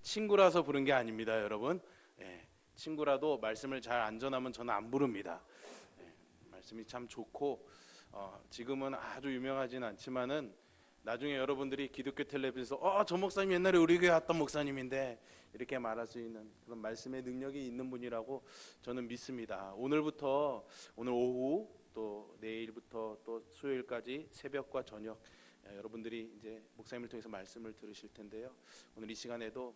친구라서 부른 게 아닙니다, 여러분. 예, 친구라도 말씀을 잘 안 전하면 저는 안 부릅니다. 예, 말씀이 참 좋고 지금은 아주 유명하진 않지만은 나중에 여러분들이 기독교 텔레비전에서 저 목사님 옛날에 우리 교회 왔던 목사님인데 이렇게 말할 수 있는 그런 말씀의 능력이 있는 분이라고 저는 믿습니다. 오늘 오후 또 내일부터 또 수요일까지 새벽과 저녁 여러분들이 이제 목사님을 통해서 말씀을 들으실 텐데요. 오늘 이 시간에도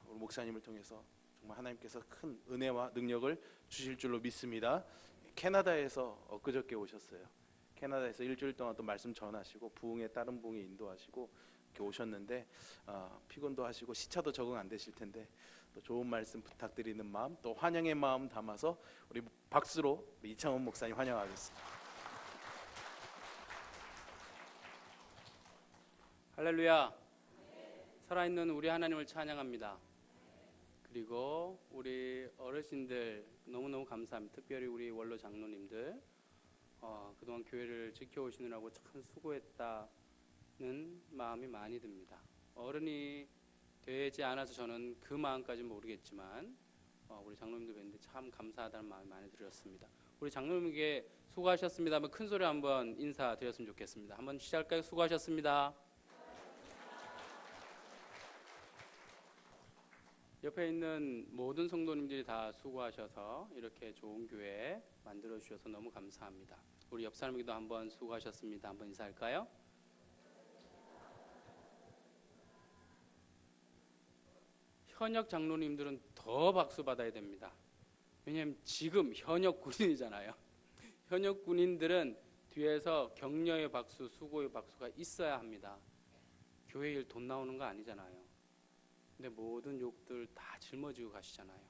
우리 목사님을 통해서 정말 하나님께서 큰 은혜와 능력을 주실 줄로 믿습니다. 캐나다에서 엊그저께 오셨어요. 캐나다에서 일주일 동안 또 말씀 전하시고 부흥에 다른 부흥에 인도하시고 이렇게 오셨는데 피곤도 하시고 시차도 적응 안 되실 텐데 또 좋은 말씀 부탁드리는 마음 또 환영의 마음 담아서 우리 박수로 이창훈 목사님 환영하겠습니다. 할렐루야. 살아있는 우리 하나님을 찬양합니다. 그리고 우리 어르신들 너무너무 감사합니다. 특별히 우리 원로 장로님들 그동안 교회를 지켜오시느라고 참 수고했다는 마음이 많이 듭니다. 어른이 되지 않아서 저는 그 마음까지는 모르겠지만 우리 장로님들 뵀는데 참 감사하다는 마음이 많이 들었습니다. 우리 장로님에게 수고하셨습니다. 한번 큰 소리 한번 인사드렸으면 좋겠습니다. 한번 시작할까요? 수고하셨습니다. 옆에 있는 모든 성도님들이 다 수고하셔서 이렇게 좋은 교회 만들어 주셔서 너무 감사합니다. 우리 옆 사람에게도 한번 수고하셨습니다. 한번 인사할까요? 현역 장로님들은 더 박수 받아야 됩니다. 왜냐하면 지금 현역 군인이잖아요. 현역 군인들은 뒤에서 격려의 박수, 수고의 박수가 있어야 합니다. 교회 일 돈 나오는 거 아니잖아요. 근데 모든 욕들 다 짊어지고 가시잖아요.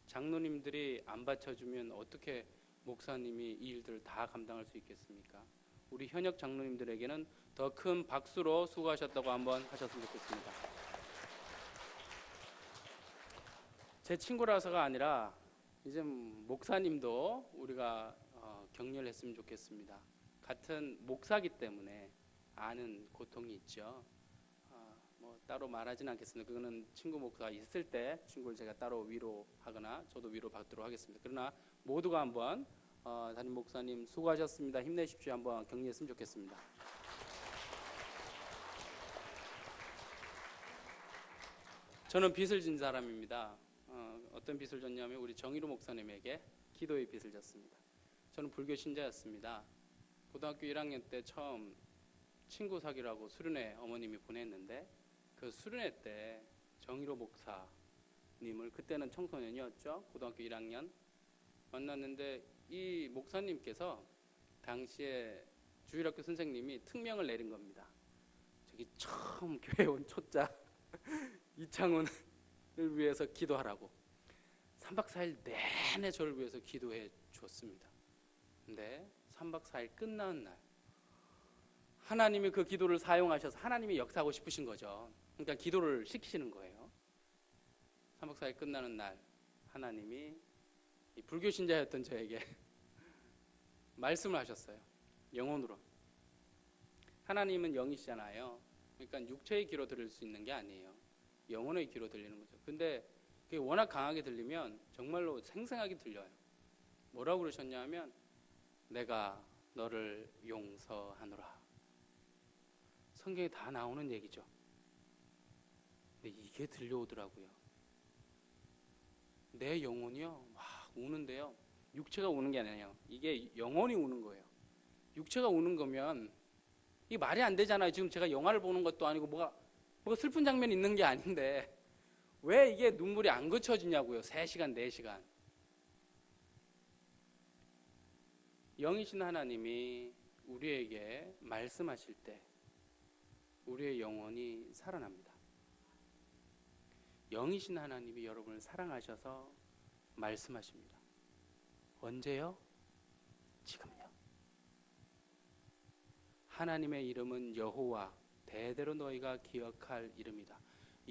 장로님들이 안 받쳐주면 어떻게 목사님이 이 일들을 다 감당할 수 있겠습니까? 우리 현역 장로님들에게는 더 큰 박수로 수고하셨다고 한번 하셨으면 좋겠습니다. 제 친구라서가 아니라 이제 목사님도 우리가 격려를 했으면 좋겠습니다. 같은 목사기 때문에 아는 고통이 있죠. 따로 말하지는 않겠습니다. 그거는 친구 목사가 있을 때 친구를 제가 따로 위로하거나 저도 위로받도록 하겠습니다. 그러나 모두가 한번 담임 목사님 수고하셨습니다. 힘내십시오. 한번 격려했으면 좋겠습니다. 저는 빚을 진 사람입니다. 어떤 빚을 졌냐면 우리 정희로 목사님에게 기도의 빚을 졌습니다. 저는 불교 신자였습니다. 고등학교 1학년 때 처음 친구 사귀라고 수련회 어머님이 보냈는데 그 수련회 때 정희로 목사님을 그때는 청소년이었죠. 고등학교 1학년 만났는데 이 목사님께서 당시에 주일학교 선생님이 특명을 내린 겁니다. 저기 처음 교회 온 초짜 이창훈을 위해서 기도하라고 3박 4일 내내 저를 위해서 기도해 줬습니다. 근데 3박 4일 끝나는 날 하나님이 그 기도를 사용하셔서 하나님이 역사하고 싶으신 거죠. 그러니까 기도를 시키시는 거예요. 3박 4일 끝나는 날 하나님이 이 불교 신자였던 저에게 말씀을 하셨어요. 영혼으로. 하나님은 영이시잖아요. 그러니까 육체의 귀로 들을 수 있는 게 아니에요. 영혼의 귀로 들리는 거죠. 근데 그게 워낙 강하게 들리면 정말로 생생하게 들려요. 뭐라고 그러셨냐면 내가 너를 용서하노라. 성경에 다 나오는 얘기죠. 근데 이게 들려오더라고요. 내 영혼이요 막 우는데요. 육체가 우는 게 아니에요. 이게 영혼이 우는 거예요. 육체가 우는 거면 이게 말이 안 되잖아요. 지금 제가 영화를 보는 것도 아니고 뭐가 슬픈 장면이 있는 게 아닌데 왜 이게 눈물이 안 그쳐지냐고요. 3시간, 4시간. 영이신 하나님이 우리에게 말씀하실 때 우리의 영혼이 살아납니다. 영이신 하나님이 여러분을 사랑하셔서 말씀하십니다. 언제요? 지금요. 하나님의 이름은 여호와, 대대로 너희가 기억할 이름이다.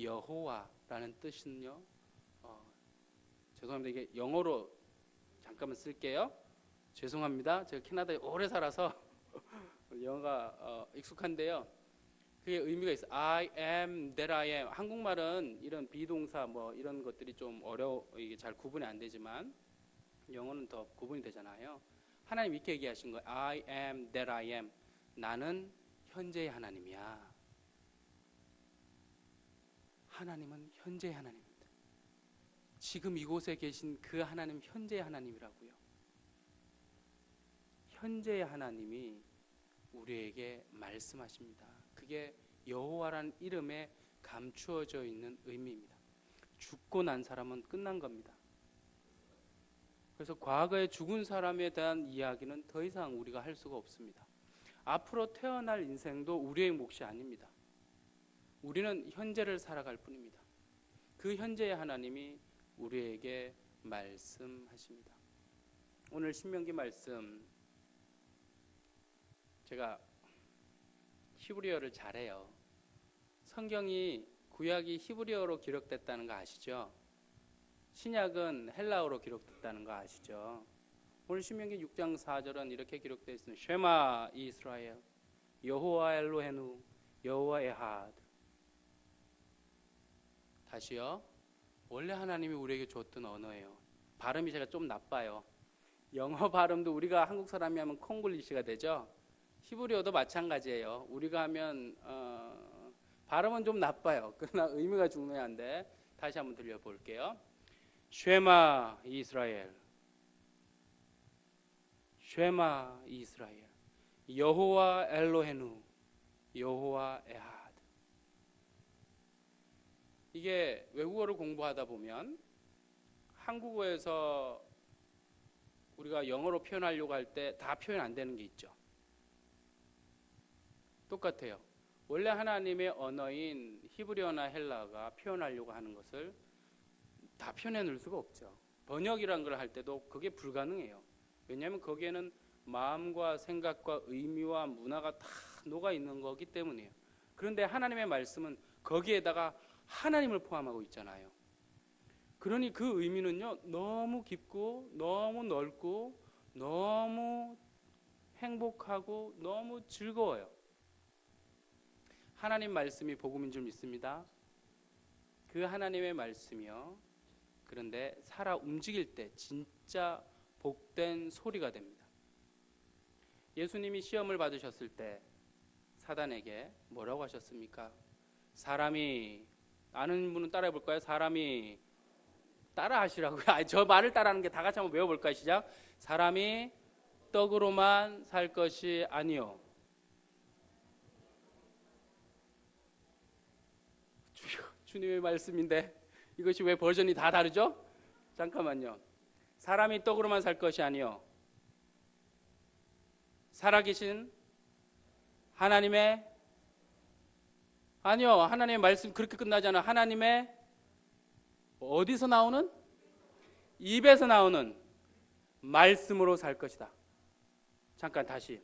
여호와라는 뜻은요, 죄송합니다. 이게 영어로 잠깐만 쓸게요. 죄송합니다. 제가 캐나다에 오래 살아서 영어가 익숙한데요. 그게 의미가 있어. I am that I am. 한국말은 이런 비동사 뭐 이런 것들이 좀 이게 잘 구분이 안 되지만 영어는 더 구분이 되잖아요. 하나님 이렇게 얘기하신 거예요. I am that I am. 나는 현재의 하나님이야. 하나님은 현재의 하나님입니다. 지금 이곳에 계신 그 하나님 현재의 하나님이라고요. 현재의 하나님이 우리에게 말씀하십니다. 그게 여호와라는 이름에 감추어져 있는 의미입니다. 죽고 난 사람은 끝난 겁니다. 그래서 과거에 죽은 사람에 대한 이야기는 더 이상 우리가 할 수가 없습니다. 앞으로 태어날 인생도 우리의 몫이 아닙니다. 우리는 현재를 살아갈 뿐입니다. 그 현재의 하나님이 우리에게 말씀하십니다. 오늘 신명기 말씀, 제가 히브리어를 잘해요. 성경이 구약이 히브리어로 기록됐다는 거 아시죠? 신약은 헬라어로 기록됐다는 거 아시죠? 오늘 신명기 6장 4절은 이렇게 기록되어 있습니다. 쉐마 이스라엘 여호와 엘로헤누 여호와 에하드. 다시요. 원래 하나님이 우리에게 줬던 언어예요. 발음이 제가 좀 나빠요. 영어 발음도 우리가 한국 사람이 하면 콩글리시가 되죠. 히브리어도 마찬가지예요. 우리가 하면 발음은 좀 나빠요. 그러나 의미가 중요한데 다시 한번 들려볼게요. 쉐마 이스라엘 쉐마 이스라엘 여호와 엘로헤누 여호와 에하드. 이게 외국어를 공부하다 보면 한국어에서 우리가 영어로 표현하려고 할 때 다 표현 안 되는 게 있죠. 똑같아요. 원래 하나님의 언어인 히브리어나 헬라어가 표현하려고 하는 것을 다 표현해 놓을 수가 없죠. 번역이란 걸 할 때도 그게 불가능해요. 왜냐하면 거기에는 마음과 생각과 의미와 문화가 다 녹아 있는 거기 때문이에요. 그런데 하나님의 말씀은 거기에다가 하나님을 포함하고 있잖아요. 그러니 그 의미는요, 너무 깊고 너무 넓고 너무 행복하고 너무 즐거워요. 하나님 말씀이 복음인 줄 믿습니다. 그 하나님의 말씀이요, 그런데 살아 움직일 때 진짜 복된 소리가 됩니다. 예수님이 시험을 받으셨을 때 사단에게 뭐라고 하셨습니까? 사람이, 아는 분은 따라해 볼까요? 사람이, 따라 하시라고요. 저 말을 따라하는 게 다 같이 한번 외워볼까요? 시작. 사람이 떡으로만 살 것이 아니요. 주님의 말씀인데 이것이 왜 버전이 다 다르죠? 잠깐만요. 사람이 떡으로만 살 것이 아니요. 살아계신 하나님의, 아니요, 하나님의 말씀 그렇게 끝나잖아. 하나님의 어디서 나오는? 입에서 나오는 말씀으로 살 것이다. 잠깐 다시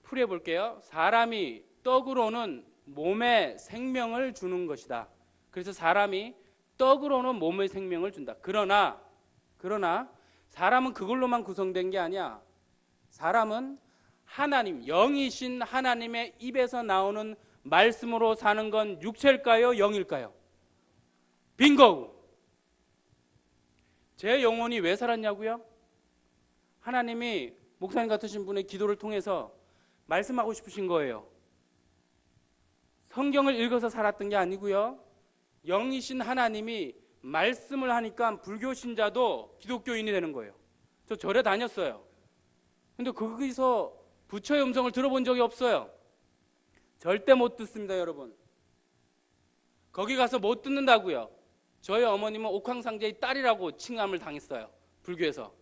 풀이해 볼게요. 사람이 떡으로는 몸에 생명을 주는 것이다. 그래서 사람이 떡으로는 몸의 생명을 준다. 그러나 사람은 그걸로만 구성된 게 아니야. 사람은 하나님, 영이신 하나님의 입에서 나오는 말씀으로 사는 건 육체일까요? 영일까요? 빙고! 제 영혼이 왜 살았냐고요? 하나님이 목사님 같으신 분의 기도를 통해서 말씀하고 싶으신 거예요. 성경을 읽어서 살았던 게 아니고요. 영이신 하나님이 말씀을 하니까 불교 신자도 기독교인이 되는 거예요. 저 절에 다녔어요. 근데 거기서 부처의 음성을 들어본 적이 없어요. 절대 못 듣습니다, 여러분. 거기 가서 못 듣는다고요. 저희 어머님은 옥황상제의 딸이라고 칭함을 당했어요. 불교에서.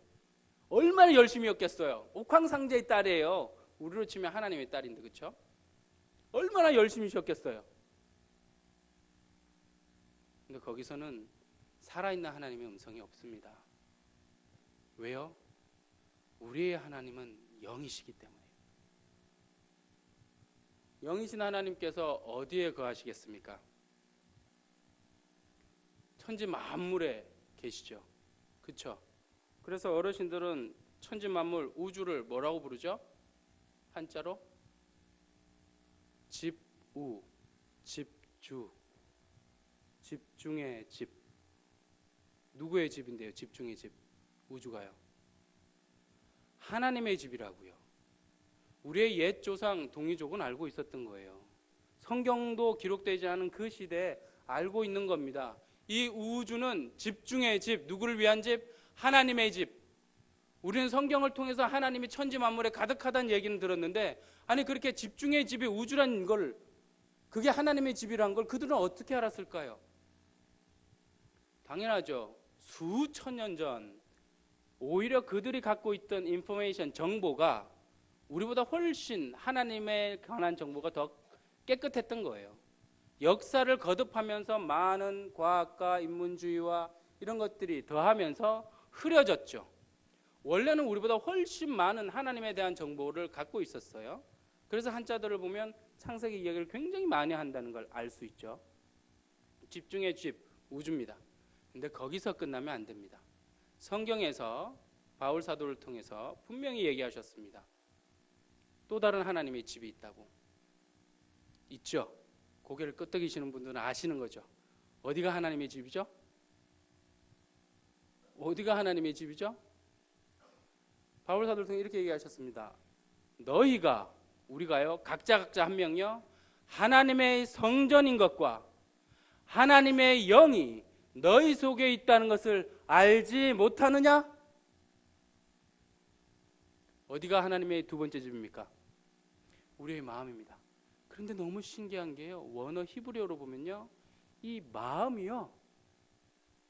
얼마나 열심히 였겠어요. 옥황상제의 딸이에요. 우리로 치면 하나님의 딸인데, 그렇죠? 얼마나 열심히 쉬었겠어요. 근데 거기서는 살아있는 하나님의 음성이 없습니다. 왜요? 우리의 하나님은 영이시기 때문에요. 영이신 하나님께서 어디에 거하시겠습니까? 천지 만물에 계시죠. 그렇죠? 그래서 어르신들은 천지 만물, 우주를 뭐라고 부르죠? 한자로? 집, 우, 집주, 집중의 집. 누구의 집인데요? 집중의 집. 우주가요. 하나님의 집이라고요. 우리의 옛 조상 동이족은 알고 있었던 거예요. 성경도 기록되지 않은 그 시대에 알고 있는 겁니다. 이 우주는 집중의 집, 누구를 위한 집? 하나님의 집. 우리는 성경을 통해서 하나님이 천지 만물에 가득하다는 얘기는 들었는데, 아니 그렇게 집중의 집이 우주라는 걸, 그게 하나님의 집이란 걸 그들은 어떻게 알았을까요? 당연하죠. 수천 년 전 오히려 그들이 갖고 있던 인포메이션, 정보가 우리보다 훨씬 하나님에 관한 정보가 더 깨끗했던 거예요. 역사를 거듭하면서 많은 과학과 인문주의와 이런 것들이 더하면서 흐려졌죠. 원래는 우리보다 훨씬 많은 하나님에 대한 정보를 갖고 있었어요. 그래서 한자들을 보면 창세기 이야기를 굉장히 많이 한다는 걸 알 수 있죠. 집중의 집, 우주입니다. 근데 거기서 끝나면 안 됩니다. 성경에서 바울 사도를 통해서 분명히 얘기하셨습니다. 또 다른 하나님의 집이 있다고. 있죠? 고개를 끄덕이시는 분들은 아시는 거죠. 어디가 하나님의 집이죠? 어디가 하나님의 집이죠? 바울 사도를 통해 이렇게 얘기하셨습니다. 너희가, 우리가요, 각자 한 명요, 하나님의 성전인 것과 하나님의 영이 너희 속에 있다는 것을 알지 못하느냐? 어디가 하나님의 두 번째 집입니까? 우리의 마음입니다. 그런데 너무 신기한 게요, 원어 히브리어로 보면요, 이 마음이요,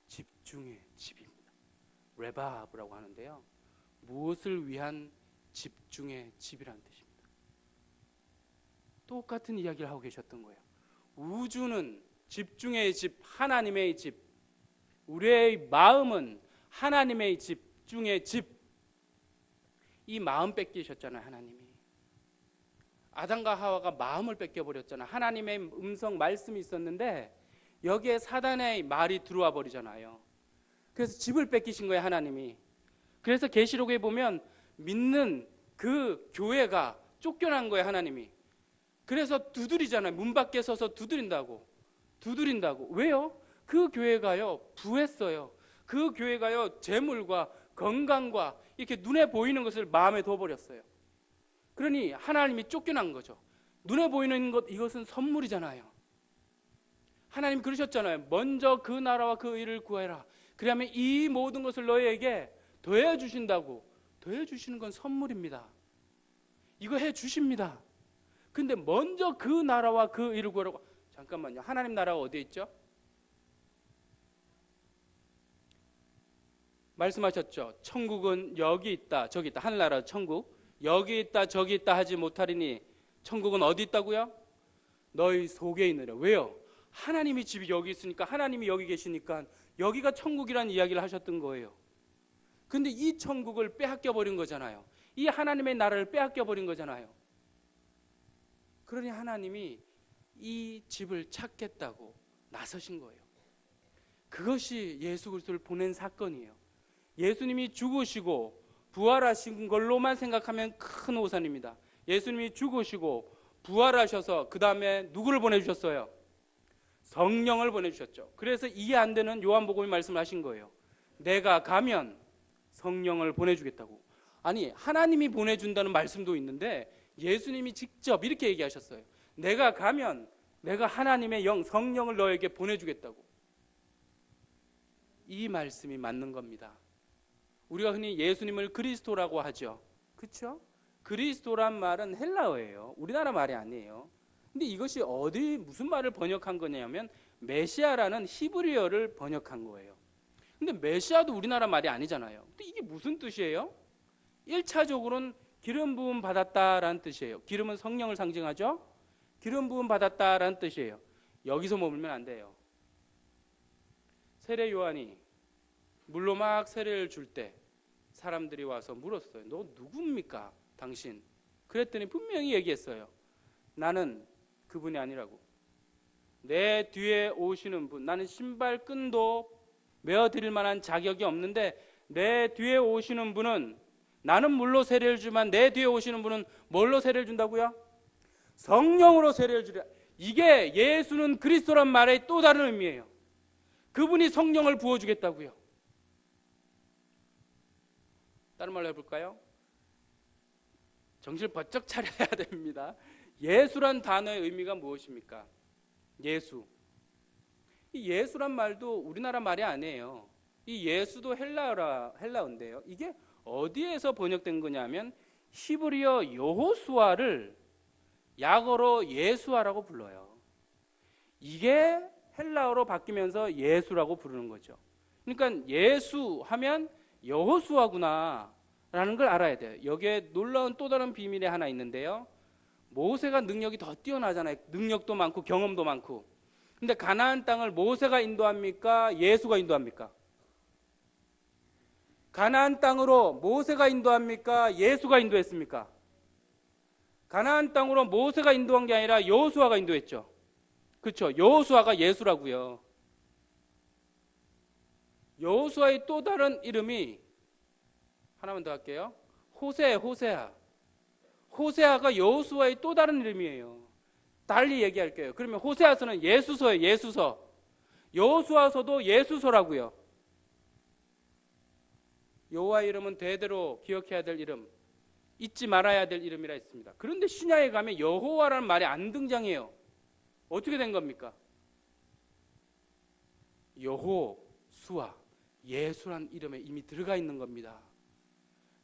집중의 집입니다. 레바브라고 하는데요, 무엇을 위한 집중의 집이라는 뜻입니다. 똑같은 이야기를 하고 계셨던 거예요. 우주는 집중의 집, 하나님의 집, 우리의 마음은 하나님의 집중의 집. 이 마음 뺏기셨잖아요, 하나님이. 아담과 하와가 마음을 뺏겨버렸잖아요. 하나님의 음성 말씀이 있었는데 여기에 사단의 말이 들어와 버리잖아요. 그래서 집을 뺏기신 거예요, 하나님이. 그래서 계시록에 보면 믿는 그 교회가 쫓겨난 거예요, 하나님이. 그래서 두드리잖아요. 문 밖에 서서 두드린다고. 왜요? 그 교회가요, 부했어요. 그 교회가요, 재물과 건강과 이렇게 눈에 보이는 것을 마음에 둬버렸어요. 그러니 하나님이 쫓겨난 거죠. 눈에 보이는 것, 이것은 선물이잖아요. 하나님이 그러셨잖아요. 먼저 그 나라와 그 의를 구해라. 그러면 이 모든 것을 너희에게 더해 주신다고. 더해 주시는 건 선물입니다. 이거 해 주십니다. 근데 먼저 그 나라와 그 의를 구하라고. 잠깐만요. 하나님 나라가 어디에 있죠? 말씀하셨죠. 천국은 여기 있다, 저기 있다. 하늘나라 천국. 여기 있다, 저기 있다 하지 못하리니 천국은 어디 있다고요? 너희 속에 있느라. 왜요? 하나님이 집이 여기 있으니까, 하나님이 여기 계시니까 여기가 천국이라는 이야기를 하셨던 거예요. 근데 이 천국을 빼앗겨 버린 거잖아요. 이 하나님의 나라를 빼앗겨 버린 거잖아요. 그러니 하나님이 이 집을 찾겠다고 나서신 거예요. 그것이 예수 그리스도를 보낸 사건이에요. 예수님이 죽으시고 부활하신 걸로만 생각하면 큰 오산입니다. 예수님이 죽으시고 부활하셔서 그 다음에 누구를 보내주셨어요? 성령을 보내주셨죠. 그래서 이해 안 되는 요한복음이 말씀하신 거예요. 내가 가면 성령을 보내주겠다고. 아니, 하나님이 보내준다는 말씀도 있는데 예수님이 직접 이렇게 얘기하셨어요. 내가 가면 내가 하나님의 영, 성령을 너에게 보내주겠다고. 이 말씀이 맞는 겁니다. 우리가 흔히 예수님을 그리스도라고 하죠. 그렇죠? 그리스도란 말은 헬라어예요. 우리나라 말이 아니에요. 근데 이것이 무슨 말을 번역한 거냐면 메시아라는 히브리어를 번역한 거예요. 근데 메시아도 우리나라 말이 아니잖아요. 근데 이게 무슨 뜻이에요? 1차적으로는 기름 부음 받았다라는 뜻이에요. 기름은 성령을 상징하죠. 기름 부음 받았다라는 뜻이에요. 여기서 머물면 안 돼요. 세례 요한이 물로 막 세례를 줄 때 사람들이 와서 물었어요. 너 누굽니까? 당신. 그랬더니 분명히 얘기했어요. 나는 그분이 아니라고. 내 뒤에 오시는 분, 나는 신발끈도 메어드릴 만한 자격이 없는데 내 뒤에 오시는 분은, 나는 물로 세례를 주지만 내 뒤에 오시는 분은 뭘로 세례를 준다고요? 성령으로 세례를 주리라. 이게 예수는 그리스도란 말의 또 다른 의미예요. 그분이 성령을 부어주겠다고요. 다른 말로 해볼까요? 정신을 번쩍 차려야 됩니다. 예수란 단어의 의미가 무엇입니까? 예수. 이 예수란 말도 우리나라 말이 아니에요. 이 예수도 헬라어인데요. 이게 어디에서 번역된 거냐면 히브리어 여호수아를 약어로 예수아라고 불러요. 이게 헬라어로 바뀌면서 예수라고 부르는 거죠. 그러니까 예수 하면 여호수아구나 라는 걸 알아야 돼요. 여기에 놀라운 또 다른 비밀이 하나 있는데요. 모세가 능력이 더 뛰어나잖아요. 능력도 많고 경험도 많고. 근데 가나안 땅을 모세가 인도합니까? 예수가 인도합니까? 가나안 땅으로 모세가 인도합니까? 예수가 인도했습니까? 가나안 땅으로 모세가 인도한 게 아니라 여호수아가 인도했죠. 그렇죠. 여호수아가 예수라고요. 여호수아의 또 다른 이름이 하나만 더 할게요. 호세아. 호세아가 여호수아의 또 다른 이름이에요. 달리 얘기할게요. 그러면 호세아서는 예수서예요. 예수서. 여호수아서도 예수서라고요. 여호와의 이름은 대대로 기억해야 될 이름, 잊지 말아야 될 이름이라 했습니다. 그런데 신약에 가면 여호와라는 말이 안 등장해요. 어떻게 된 겁니까? 여호수아, 예수란 이름에 이미 들어가 있는 겁니다.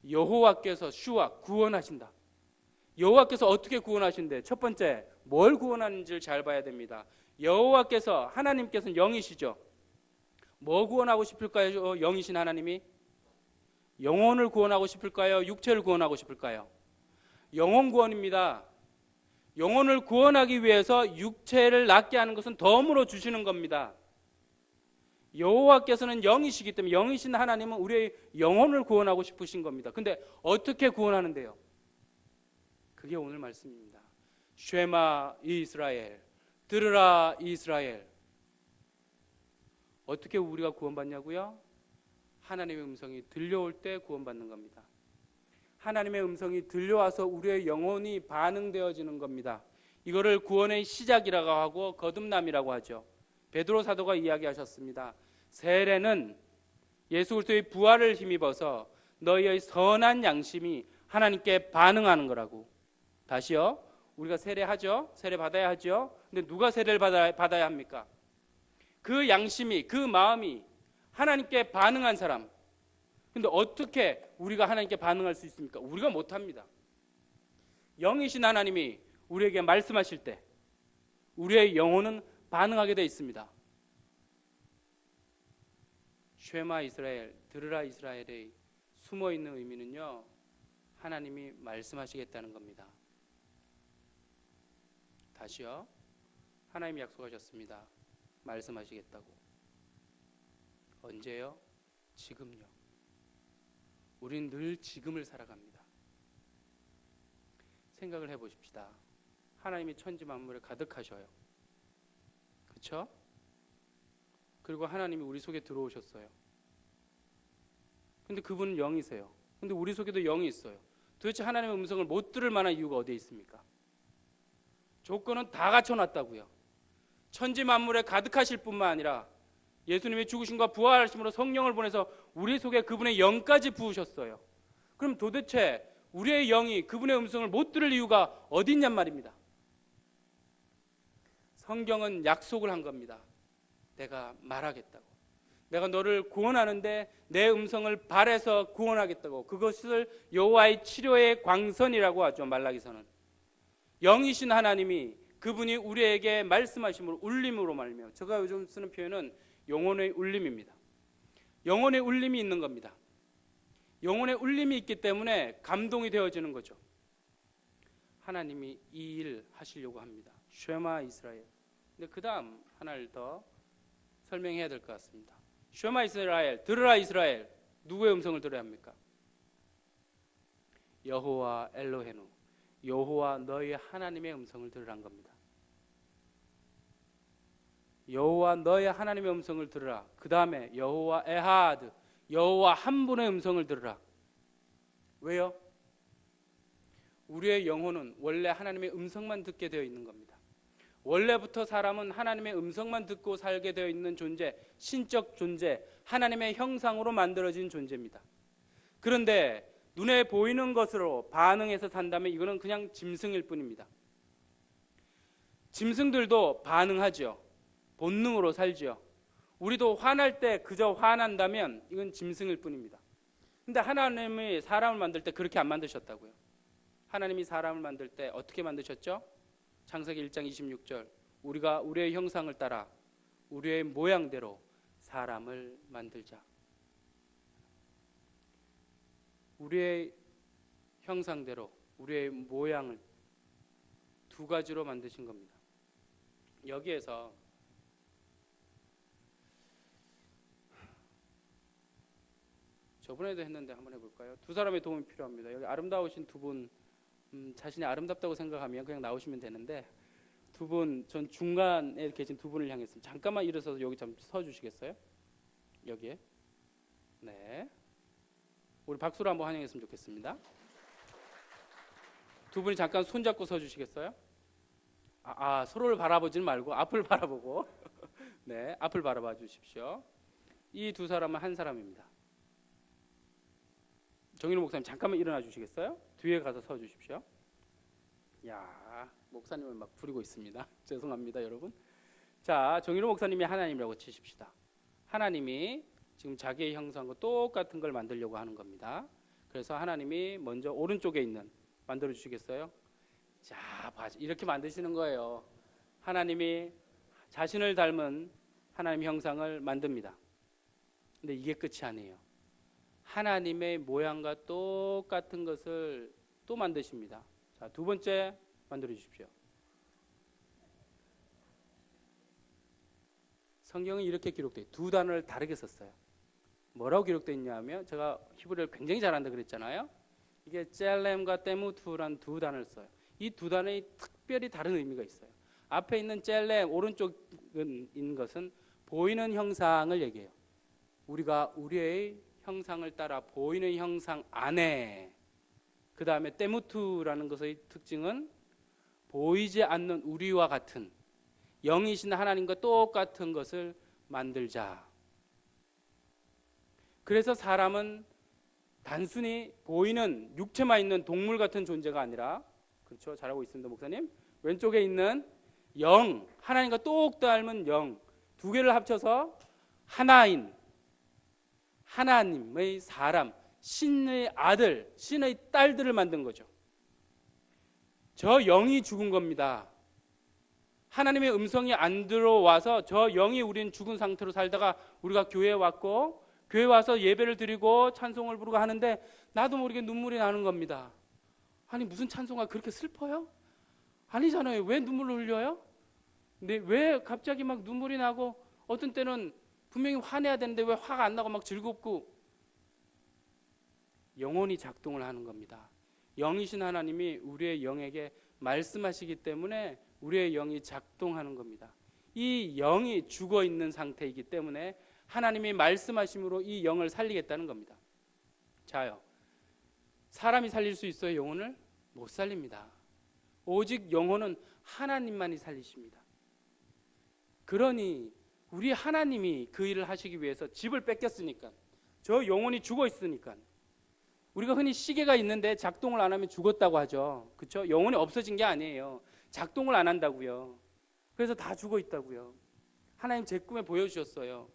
여호와께서 슈아 구원하신다. 여호와께서 어떻게 구원하신대? 첫 번째, 뭘 구원하는지를 잘 봐야 됩니다. 여호와께서, 하나님께서는 영이시죠. 뭐 구원하고 싶을까요? 영이신 하나님이? 영혼을 구원하고 싶을까요? 육체를 구원하고 싶을까요? 영혼 구원입니다. 영혼을 구원하기 위해서 육체를 낫게 하는 것은 덤으로 주시는 겁니다. 여호와께서는 영이시기 때문에 영이신 하나님은 우리의 영혼을 구원하고 싶으신 겁니다. 근데 어떻게 구원하는데요? 그게 오늘 말씀입니다. 쉐마 이스라엘, 들으라 이스라엘. 어떻게 우리가 구원받냐고요? 하나님의 음성이 들려올 때 구원받는 겁니다. 하나님의 음성이 들려와서 우리의 영혼이 반응되어지는 겁니다. 이거를 구원의 시작이라고 하고 거듭남이라고 하죠. 베드로 사도가 이야기하셨습니다. 세례는 예수 그리스도의 부활을 힘입어서 너희의 선한 양심이 하나님께 반응하는 거라고. 다시요. 우리가 세례하죠. 세례 받아야 하죠. 근데 누가 세례를 받아야 합니까? 그 양심이, 그 마음이 하나님께 반응한 사람. 근데 어떻게 우리가 하나님께 반응할 수 있습니까? 우리가 못합니다. 영이신 하나님이 우리에게 말씀하실 때 우리의 영혼은 반응하게 되어 있습니다. 쉐마 이스라엘, 들으라 이스라엘의 숨어있는 의미는요, 하나님이 말씀하시겠다는 겁니다. 다시요. 하나님이 약속하셨습니다. 말씀하시겠다고. 언제요? 지금요. 우리는 늘 지금을 살아갑니다. 생각을 해보십시다. 하나님이 천지 만물에 가득하셔요. 그렇죠? 그리고 하나님이 우리 속에 들어오셨어요. 근데 그분은 영이세요. 근데 우리 속에도 영이 있어요. 도대체 하나님의 음성을 못 들을 만한 이유가 어디에 있습니까? 조건은 다 갖춰놨다고요. 천지 만물에 가득하실 뿐만 아니라 예수님이 죽으심과 부활하심으로 성령을 보내서 우리 속에 그분의 영까지 부으셨어요. 그럼 도대체 우리의 영이 그분의 음성을 못 들을 이유가 어디 있냔 말입니다. 성경은 약속을 한 겁니다. 내가 말하겠다고. 내가 너를 구원하는데 내 음성을 발해서 구원하겠다고. 그것을 여호와의 치료의 광선이라고 하죠. 말라기서는. 영이신 하나님이 그분이 우리에게 말씀하심으로 울림으로 말미암아. 제가 요즘 쓰는 표현은 영혼의 울림입니다. 영혼의 울림이 있는 겁니다. 영혼의 울림이 있기 때문에 감동이 되어지는 거죠. 하나님이 이 일 하시려고 합니다. 쉐마 이스라엘. 근데 그 다음 하나를 더 설명해야 될 것 같습니다. 쉐마 이스라엘, 들으라 이스라엘. 누구의 음성을 들어야 합니까? 여호와 엘로헤누, 여호와 너희 하나님의 음성을 들으란 겁니다. 여호와 너희 하나님의 음성을 들으라. 그 다음에 여호와 에하드, 여호와 한 분의 음성을 들으라. 왜요? 우리의 영혼은 원래 하나님의 음성만 듣게 되어 있는 겁니다. 원래부터 사람은 하나님의 음성만 듣고 살게 되어 있는 존재, 신적 존재, 하나님의 형상으로 만들어진 존재입니다. 그런데 눈에 보이는 것으로 반응해서 산다면 이거는 그냥 짐승일 뿐입니다. 짐승들도 반응하죠. 본능으로 살죠. 우리도 화날 때 그저 화난다면 이건 짐승일 뿐입니다. 근데 하나님이 사람을 만들 때 그렇게 안 만드셨다고요. 하나님이 사람을 만들 때 어떻게 만드셨죠? 창세기 1장 26절, 우리가 우리의 형상을 따라 우리의 모양대로 사람을 만들자. 우리의 형상대로 우리의 모양을 두 가지로 만드신 겁니다. 여기에서 저번에도 했는데 한번 해볼까요? 두 사람의 도움이 필요합니다. 여기 아름다우신 두 분, 자신이 아름답다고 생각하면 그냥 나오시면 되는데, 두 분, 전 중간에 계신 두 분을 향했습니다. 잠깐만 일어서서 여기 좀 서주시겠어요? 여기에. 네. 우리 박수로 한번 환영했으면 좋겠습니다. 두 분이 잠깐 손잡고 서주시겠어요? 서로를 바라보지는 말고 앞을 바라보고 네, 앞을 바라봐 주십시오. 이 두 사람은 한 사람입니다. 정인호 목사님 잠깐만 일어나 주시겠어요? 뒤에 가서 서 주십시오. 야, 목사님을 막 부리고 있습니다. 죄송합니다, 여러분. 자, 정인호 목사님이 하나님이라고 치십시다. 하나님이 지금 자기의 형상과 똑같은 걸 만들려고 하는 겁니다. 그래서 하나님이 먼저 오른쪽에 있는 만들어 주시겠어요? 자, 이렇게 만드시는 거예요. 하나님이 자신을 닮은 하나님 형상을 만듭니다. 근데 이게 끝이 아니에요. 하나님의 모양과 똑같은 것을 또 만드십니다. 자, 두 번째 만들어 주십시오. 성경은 이렇게 기록돼요. 두 단어를 다르게 썼어요. 뭐라고 기록되어 있냐면, 제가 히브리어를 굉장히 잘한다 그랬잖아요. 이게 젤렘과 때무투란 두 단어를 써요. 이 두 단어에 특별히 다른 의미가 있어요. 앞에 있는 젤렘, 오른쪽에 있는 것은 보이는 형상을 얘기해요. 우리가 우리의 형상을 따라 보이는 형상 안에, 그 다음에 때무투라는 것의 특징은 보이지 않는 우리와 같은 영이신 하나님과 똑같은 것을 만들자. 그래서 사람은 단순히 보이는 육체만 있는 동물 같은 존재가 아니라, 그렇죠? 잘하고 있습니다, 목사님. 왼쪽에 있는 영, 하나님과 똑 닮은 영, 두 개를 합쳐서 하나인 하나님의 사람, 신의 아들, 신의 딸들을 만든 거죠. 저 영이 죽은 겁니다. 하나님의 음성이 안 들어와서 저 영이 우리는 죽은 상태로 살다가 우리가 교회에 왔고, 교회 와서 예배를 드리고 찬송을 부르고 하는데 나도 모르게 눈물이 나는 겁니다. 아니, 무슨 찬송가 그렇게 슬퍼요? 아니잖아요. 왜 눈물을 흘려요? 근데 왜 갑자기 막 눈물이 나고, 어떤 때는 분명히 화내야 되는데 왜 화가 안 나고 막 즐겁고, 영혼이 작동을 하는 겁니다. 영이신 하나님이 우리의 영에게 말씀하시기 때문에 우리의 영이 작동하는 겁니다. 이 영이 죽어 있는 상태이기 때문에 하나님이 말씀하심으로 이 영을 살리겠다는 겁니다. 자요, 사람이 살릴 수 있어요? 영혼을? 못 살립니다. 오직 영혼은 하나님만이 살리십니다. 그러니 우리 하나님이 그 일을 하시기 위해서 집을 뺏겼으니까, 저 영혼이 죽어 있으니까, 우리가 흔히 시계가 있는데 작동을 안 하면 죽었다고 하죠. 그렇죠? 영혼이 없어진 게 아니에요. 작동을 안 한다고요. 그래서 다 죽어 있다고요. 하나님 제 꿈에 보여주셨어요.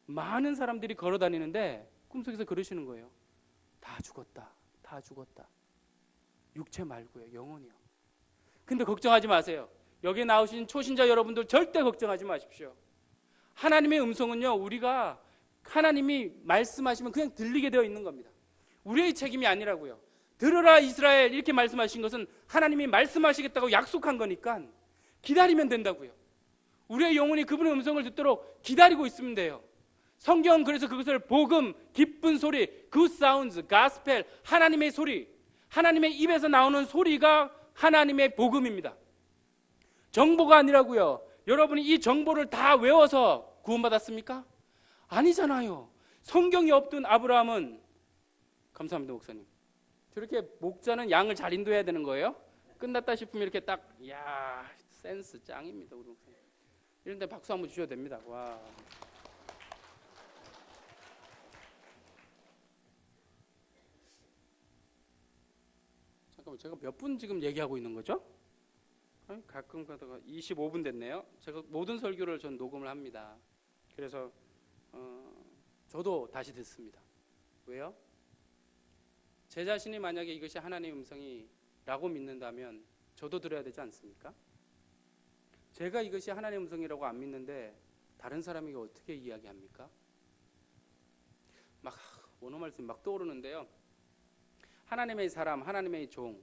많은 사람들이 걸어 다니는데 꿈속에서 그러시는 거예요. 다 죽었다. 다 죽었다. 육체 말고요. 영혼이요. 근데 걱정하지 마세요. 여기 나오신 초신자 여러분들 절대 걱정하지 마십시오. 하나님의 음성은요, 우리가 하나님이 말씀하시면 그냥 들리게 되어 있는 겁니다. 우리의 책임이 아니라고요. 들으라 이스라엘, 이렇게 말씀하신 것은 하나님이 말씀하시겠다고 약속한 거니까 기다리면 된다고요. 우리의 영혼이 그분의 음성을 듣도록 기다리고 있으면 돼요. 성경은 그래서 그것을 복음, 기쁜 소리, good sounds, gospel, 하나님의 소리, 하나님의 입에서 나오는 소리가 하나님의 복음입니다. 정보가 아니라고요. 여러분이 이 정보를 다 외워서 구원받았습니까? 아니잖아요. 성경이 없던 아브라함은, 감사합니다, 목사님. 저렇게 목자는 양을 잘 인도해야 되는 거예요? 끝났다 싶으면 이렇게 딱, 야, 센스 짱입니다, 우리 목사님. 이런 데 박수 한번 주셔도 됩니다. 와. 잠깐만, 제가 몇 분 지금 얘기하고 있는 거죠? 아니, 가끔 가다가 25분 됐네요. 제가 모든 설교를 전 녹음을 합니다. 그래서 저도 다시 듣습니다. 왜요? 제 자신이 만약에 이것이 하나님의 음성이라고 믿는다면 저도 들어야 되지 않습니까? 제가 이것이 하나님의 음성이라고 안 믿는데 다른 사람에게 어떻게 이야기합니까? 막 원어 말씀 막 떠오르는데요. 하나님의 사람, 하나님의 종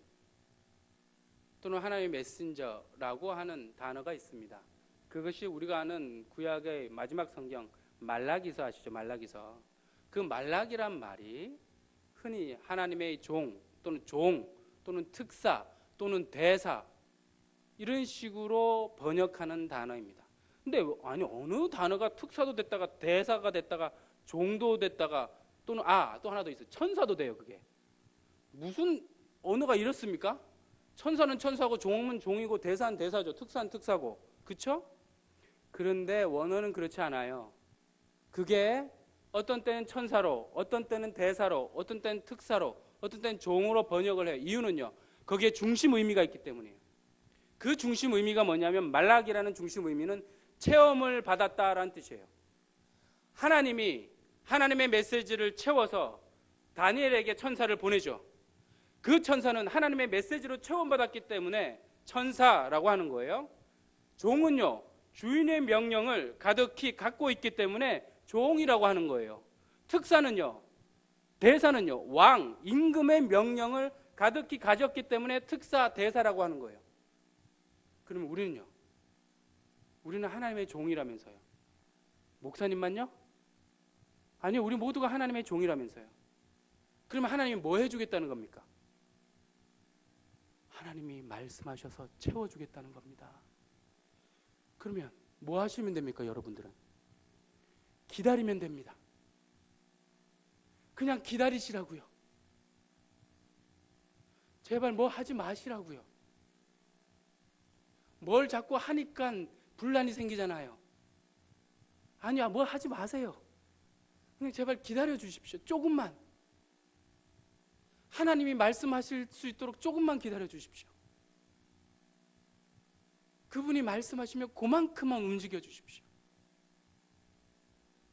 또는 하나님의 메신저라고 하는 단어가 있습니다. 그것이 우리가 아는 구약의 마지막 성경 말라기서 아시죠? 말라기서. 그 말라기란 말이 흔히 하나님의 종 또는 특사 또는 대사 이런 식으로 번역하는 단어입니다. 근데 아니 어느 단어가 특사도 됐다가 대사가 됐다가 종도 됐다가 또는 또 하나 더 있어요. 천사도 돼요. 그게 무슨 언어가 이렇습니까? 천사는 천사고 종은 종이고 대사는 대사죠. 특사는 특사고. 그렇죠? 그런데 원어는 그렇지 않아요. 그게 어떤 때는 천사로, 어떤 때는 대사로, 어떤 때는 특사로, 어떤 때는 종으로 번역을 해요. 이유는요. 거기에 중심 의미가 있기 때문이에요. 그 중심 의미가 뭐냐면 말라기라는 중심 의미는 체험을 받았다라는 뜻이에요. 하나님이 하나님의 메시지를 채워서 다니엘에게 천사를 보내죠. 그 천사는 하나님의 메시지로 체험받았기 때문에 천사라고 하는 거예요. 종은요, 주인의 명령을 가득히 갖고 있기 때문에 종이라고 하는 거예요. 특사는요, 대사는요, 왕, 임금의 명령을 가득히 가졌기 때문에 특사, 대사라고 하는 거예요. 그러면 우리는요? 우리는 하나님의 종이라면서요. 목사님만요? 아니요, 우리 모두가 하나님의 종이라면서요. 그러면 하나님이 뭐 해주겠다는 겁니까? 하나님이 말씀하셔서 채워주겠다는 겁니다. 그러면 뭐 하시면 됩니까, 여러분들은? 기다리면 됩니다. 그냥 기다리시라고요. 제발 뭐 하지 마시라고요. 뭘 자꾸 하니까 분란이 생기잖아요. 아니야, 뭐 하지 마세요. 그냥 제발 기다려 주십시오. 조금만. 하나님이 말씀하실 수 있도록 조금만 기다려 주십시오. 그분이 말씀하시면 그만큼만 움직여 주십시오.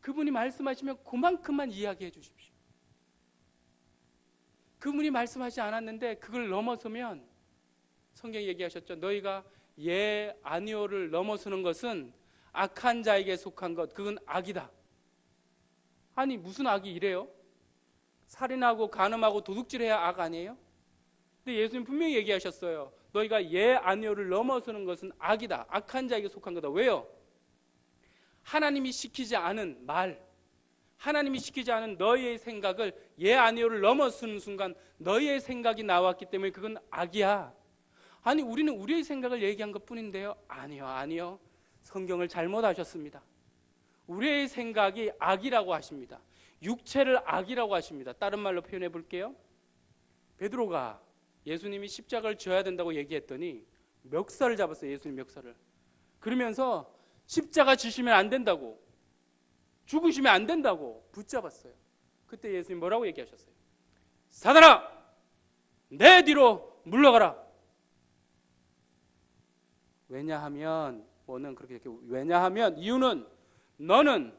그분이 말씀하시면 그만큼만 이야기해 주십시오. 그분이 말씀하지 않았는데 그걸 넘어서면 성경이 얘기하셨죠. 너희가 예 아니오를 넘어서는 것은 악한 자에게 속한 것, 그건 악이다. 아니 무슨 악이 이래요? 살인하고 간음하고 도둑질해야 악 아니에요? 근데 예수님 분명히 얘기하셨어요. 너희가 예 아니오를 넘어서는 것은 악이다. 악한 자에게 속한 거다. 왜요? 하나님이 시키지 않은 말, 하나님이 시키지 않은 너희의 생각을 예 아니오를 넘어서는 순간 너희의 생각이 나왔기 때문에 그건 악이야. 아니 우리는 우리의 생각을 얘기한 것뿐인데요. 아니요. 성경을 잘못하셨습니다. 우리의 생각이 악이라고 하십니다. 육체를 악이라고 하십니다. 다른 말로 표현해 볼게요. 베드로가 예수님이 십자가를 져야 된다고 얘기했더니 멱살을 잡았어요. 예수님 멱살을. 그러면서 십자가 지시면 안 된다고, 죽으시면 안 된다고 붙잡았어요. 그때 예수님 뭐라고 얘기하셨어요? 사단아, 내 뒤로 물러가라. 왜냐하면 뭐는 그렇게 왜냐하면 이유는 너는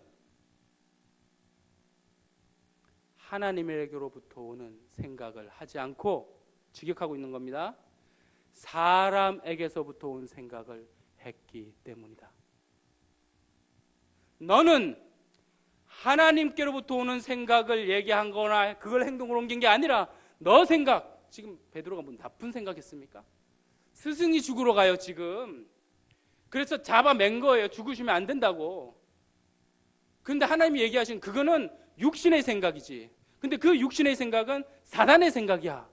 하나님에게로부터 오는 생각을 하지 않고, 직역하고 있는 겁니다. 사람에게서부터 온 생각을 했기 때문이다. 너는 하나님께로부터 오는 생각을 얘기한 거나 그걸 행동으로 옮긴 게 아니라 너 생각, 지금 베드로가 뭐 나쁜 생각했습니까? 스승이 죽으러 가요 지금. 그래서 잡아맨 거예요. 죽으시면 안 된다고. 근데 하나님이 얘기하신 그거는 육신의 생각이지. 근데 그 육신의 생각은 사단의 생각이야.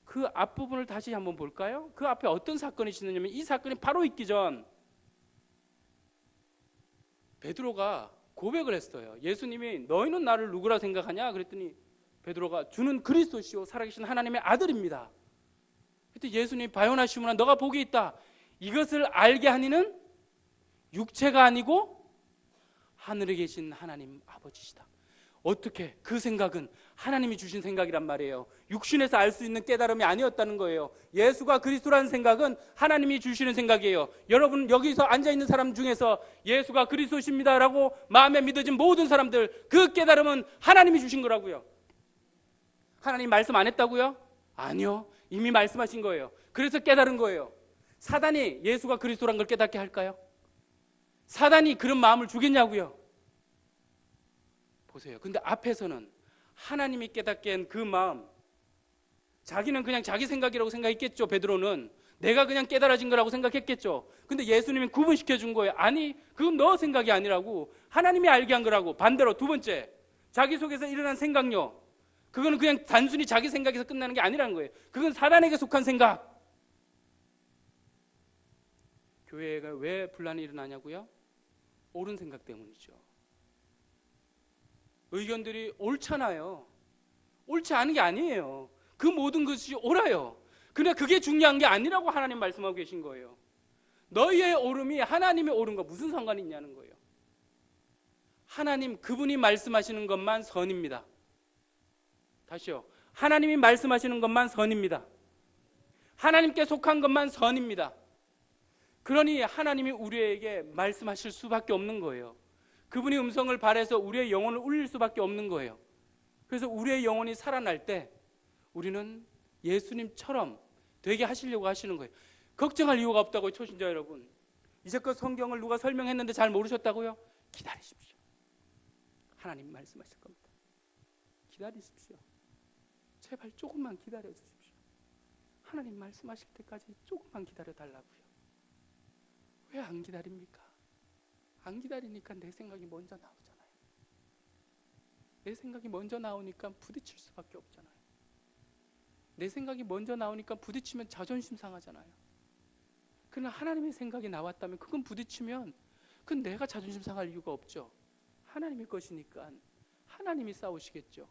그 앞부분을 다시 한번 볼까요? 그 앞에 어떤 사건이 있었냐면 이 사건이 바로 있기 전 베드로가 고백을 했어요. 예수님이 너희는 나를 누구라 생각하냐? 그랬더니 베드로가 주는 그리스도시요 살아계신 하나님의 아들입니다. 그때 예수님이 바요나 시몬아 너가 복이 있다. 이것을 알게 하니는 육체가 아니고 하늘에 계신 하나님 아버지시다. 어떻게? 그 생각은 하나님이 주신 생각이란 말이에요. 육신에서 알 수 있는 깨달음이 아니었다는 거예요. 예수가 그리스도라는 생각은 하나님이 주시는 생각이에요. 여러분 여기서 앉아있는 사람 중에서 예수가 그리스도십니다 라고 마음에 믿어진 모든 사람들, 그 깨달음은 하나님이 주신 거라고요. 하나님 말씀 안 했다고요? 아니요, 이미 말씀하신 거예요. 그래서 깨달은 거예요. 사단이 예수가 그리스도란 걸 깨닫게 할까요? 사단이 그런 마음을 주겠냐고요? 보세요. 근데 앞에서는 하나님이 깨닫게 한 그 마음, 자기는 그냥 자기 생각이라고 생각했겠죠. 베드로는 내가 그냥 깨달아진 거라고 생각했겠죠. 근데 예수님이 구분시켜 준 거예요. 아니, 그건 너 생각이 아니라고, 하나님이 알게 한 거라고. 반대로 두 번째, 자기 속에서 일어난 생각력, 그거는 그냥 단순히 자기 생각에서 끝나는 게 아니라는 거예요. 그건 사단에게 속한 생각. 교회가 왜 분란이 일어나냐고요? 옳은 생각 때문이죠. 의견들이 옳잖아요. 옳지 않은 게 아니에요. 그 모든 것이 옳아요. 그러나 그게 중요한 게 아니라고 하나님 말씀하고 계신 거예요. 너희의 옳음이 하나님의 옳음과 무슨 상관이 있냐는 거예요. 하나님, 그분이 말씀하시는 것만 선입니다. 다시요. 하나님이 말씀하시는 것만 선입니다. 하나님께 속한 것만 선입니다. 그러니 하나님이 우리에게 말씀하실 수밖에 없는 거예요. 그분이 음성을 발해서 우리의 영혼을 울릴 수밖에 없는 거예요. 그래서 우리의 영혼이 살아날 때 우리는 예수님처럼 되게 하시려고 하시는 거예요. 걱정할 이유가 없다고요. 초신자 여러분, 이제껏 성경을 누가 설명했는데 잘 모르셨다고요? 기다리십시오. 하나님 말씀하실 겁니다. 기다리십시오. 제발 조금만 기다려 주십시오. 하나님 말씀하실 때까지 조금만 기다려 달라고요. 왜 안 기다립니까? 안 기다리니까 내 생각이 먼저 나오잖아요. 내 생각이 먼저 나오니까 부딪힐 수밖에 없잖아요. 내 생각이 먼저 나오니까 부딪히면 자존심 상하잖아요. 그러나 하나님의 생각이 나왔다면 그건 부딪히면 그건 내가 자존심 상할 이유가 없죠. 하나님의 것이니까 하나님이 싸우시겠죠.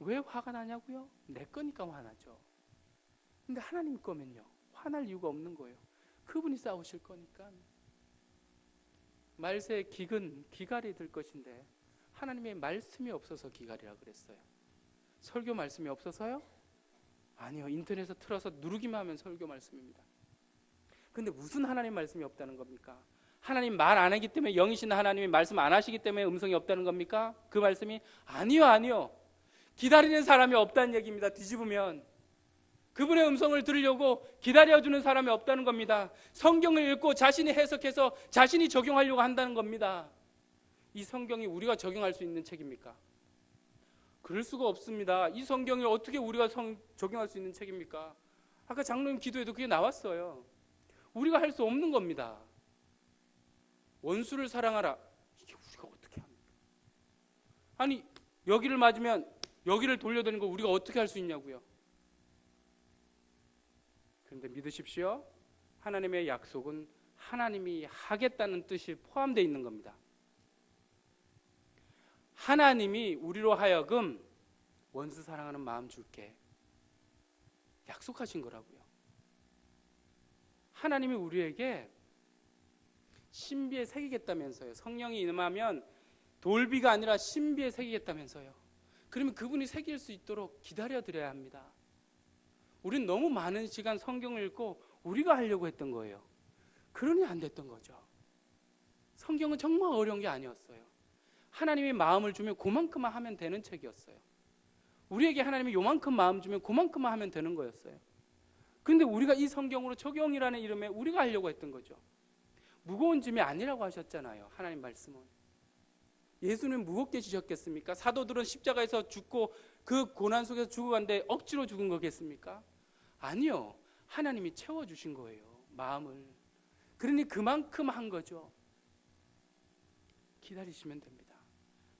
왜 화가 나냐고요? 내 거니까 화나죠. 근데 하나님 거면요, 화날 이유가 없는 거예요. 그분이 싸우실 거니까. 말세 기근 기갈이 될 것인데 하나님의 말씀이 없어서 기갈이라 그랬어요. 설교 말씀이 없어서요? 아니요, 인터넷에서 틀어서 누르기만 하면 설교 말씀입니다. 근데 무슨 하나님 말씀이 없다는 겁니까? 하나님 말 안 하기 때문에, 영이신 하나님이 말씀 안 하시기 때문에 음성이 없다는 겁니까? 그 말씀이? 아니요. 기다리는 사람이 없다는 얘기입니다. 뒤집으면 그분의 음성을 들으려고 기다려주는 사람이 없다는 겁니다. 성경을 읽고 자신이 해석해서 자신이 적용하려고 한다는 겁니다. 이 성경이 우리가 적용할 수 있는 책입니까? 그럴 수가 없습니다. 이 성경이 어떻게 우리가 적용할 수 있는 책입니까? 아까 장로님 기도에도 그게 나왔어요. 우리가 할 수 없는 겁니다. 원수를 사랑하라. 이게 우리가 어떻게 합니까? 아니, 여기를 맞으면 여기를 돌려드는 거 우리가 어떻게 할 수 있냐고요? 그런데 믿으십시오. 하나님의 약속은 하나님이 하겠다는 뜻이 포함되어 있는 겁니다. 하나님이 우리로 하여금 원수 사랑하는 마음 줄게 약속하신 거라고요. 하나님이 우리에게 신비에 새기겠다면서요. 성령이 임하면 돌비가 아니라 신비에 새기겠다면서요. 그러면 그분이 새길 수 있도록 기다려드려야 합니다. 우린 너무 많은 시간 성경을 읽고 우리가 하려고 했던 거예요. 그러니 안 됐던 거죠. 성경은 정말 어려운 게 아니었어요. 하나님이 마음을 주면 그만큼만 하면 되는 책이었어요. 우리에게 하나님이 요만큼 마음 주면 그만큼만 하면 되는 거였어요. 근데 우리가 이 성경으로 적용이라는 이름에 우리가 하려고 했던 거죠. 무거운 짐이 아니라고 하셨잖아요. 하나님 말씀은. 예수는 무겁게 지셨겠습니까? 사도들은 십자가에서 죽고 그 고난 속에서 죽어간데 억지로 죽은 거겠습니까? 아니요. 하나님이 채워주신 거예요. 마음을. 그러니 그만큼 한 거죠. 기다리시면 됩니다.